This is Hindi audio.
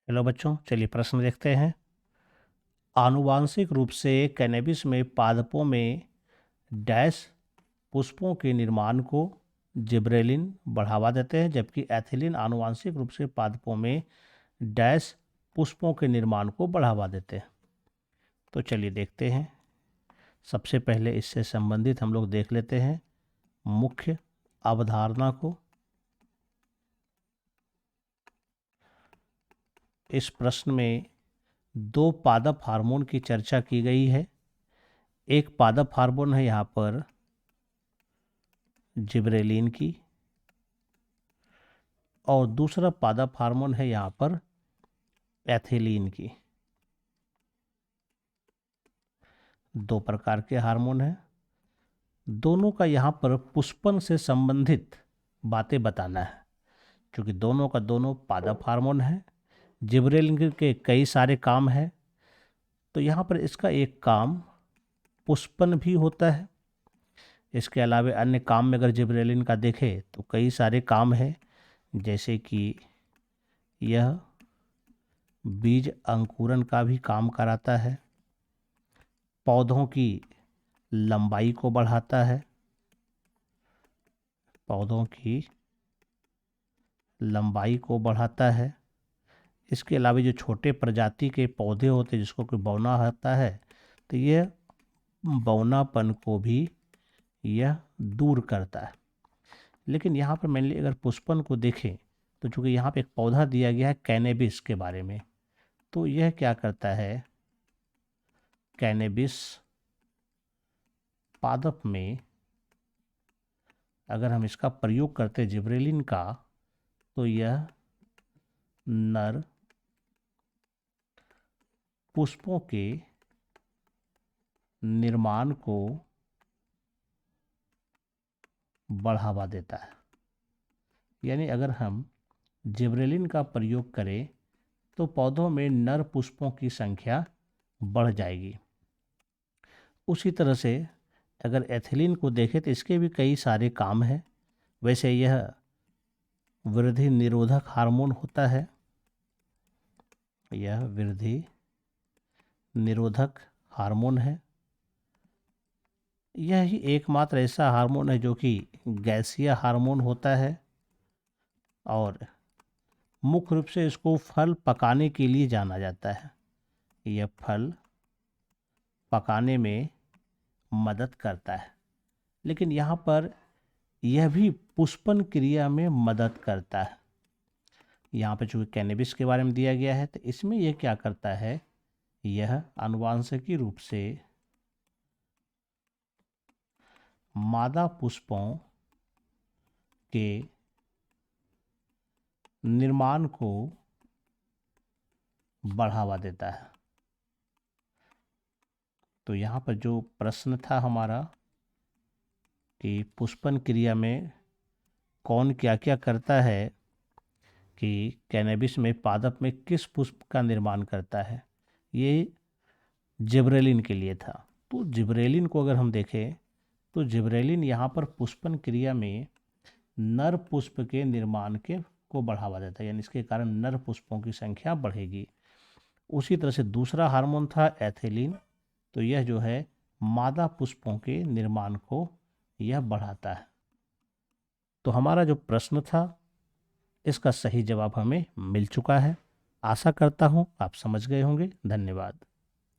हेलो बच्चों, चलिए प्रश्न देखते हैं। आनुवांशिक रूप से कैनबिस में पादपों में डैश पुष्पों के निर्माण को जिब्रेलिन बढ़ावा देते हैं, जबकि एथिलीन आनुवांशिक रूप से पादपों में डैश पुष्पों के निर्माण को बढ़ावा देते हैं। तो चलिए देखते हैं। सबसे पहले इससे संबंधित हम लोग देख लेते हैं मुख्य अवधारणा को। इस प्रश्न में दो पादप हार्मोन की चर्चा की गई है। एक पादप हार्मोन है यहाँ पर जिब्रेलिन की, और दूसरा पादप हार्मोन है यहाँ पर एथिलीन की। दो प्रकार के हार्मोन हैं। दोनों का यहाँ पर पुष्पन से संबंधित बातें बताना है, क्योंकि दोनों का दोनों पादप हार्मोन है। जिब्रेलिन के कई सारे काम हैं, तो यहाँ पर इसका एक काम पुष्पन भी होता है। इसके अलावा अन्य काम में अगर जिब्रेलिन का देखें तो कई सारे काम हैं, जैसे कि यह बीज अंकुरन का भी काम कराता है, पौधों की लंबाई को बढ़ाता है, पौधों की लंबाई को बढ़ाता है। इसके अलावा जो छोटे प्रजाति के पौधे होते हैं जिसको कोई बौना होता है, तो यह बौनापन को भी यह दूर करता है। लेकिन यहाँ पर मेनली अगर पुष्पन को देखें तो चूँकि यहाँ पे एक पौधा दिया गया है कैनेबिस के बारे में, तो यह क्या करता है, कैनेबिस पादप में अगर हम इसका प्रयोग करते हैं जिब्रेलिन का, तो यह नर पुष्पों के निर्माण को बढ़ावा देता है। यानी अगर हम जिब्रेलिन का प्रयोग करें तो पौधों में नर पुष्पों की संख्या बढ़ जाएगी। उसी तरह से अगर एथिलीन को देखें तो इसके भी कई सारे काम हैं। वैसे यह वृद्धि निरोधक हार्मोन होता है, यह वृद्धि निरोधक हार्मोन है। यह ही एकमात्र ऐसा हार्मोन है जो कि गैसीय हार्मोन होता है, और मुख्य रूप से इसको फल पकाने के लिए जाना जाता है। यह फल पकाने में मदद करता है, लेकिन यहाँ पर यह भी पुष्पन क्रिया में मदद करता है। यहाँ पे चूँकि कैनेबिस के बारे में दिया गया है, तो इसमें यह क्या करता है, यह आनुवांशिकी रूप से मादा पुष्पों के निर्माण को बढ़ावा देता है। तो यहाँ पर जो प्रश्न था हमारा कि पुष्पन क्रिया में कौन क्या क्या करता है, कि कैनेबिस में पादप में किस पुष्प का निर्माण करता है, ये जिब्रेलिन के लिए था। तो जिब्रेलिन को अगर हम देखें तो जिब्रेलिन यहाँ पर पुष्पन क्रिया में नर पुष्प के निर्माण के को बढ़ावा देता है, यानी इसके कारण नर पुष्पों की संख्या बढ़ेगी। उसी तरह से दूसरा हार्मोन था एथिलीन, तो यह जो है मादा पुष्पों के निर्माण को यह बढ़ाता है। तो हमारा जो प्रश्न था इसका सही जवाब हमें मिल चुका है। आशा करता हूँ आप समझ गए होंगे। धन्यवाद।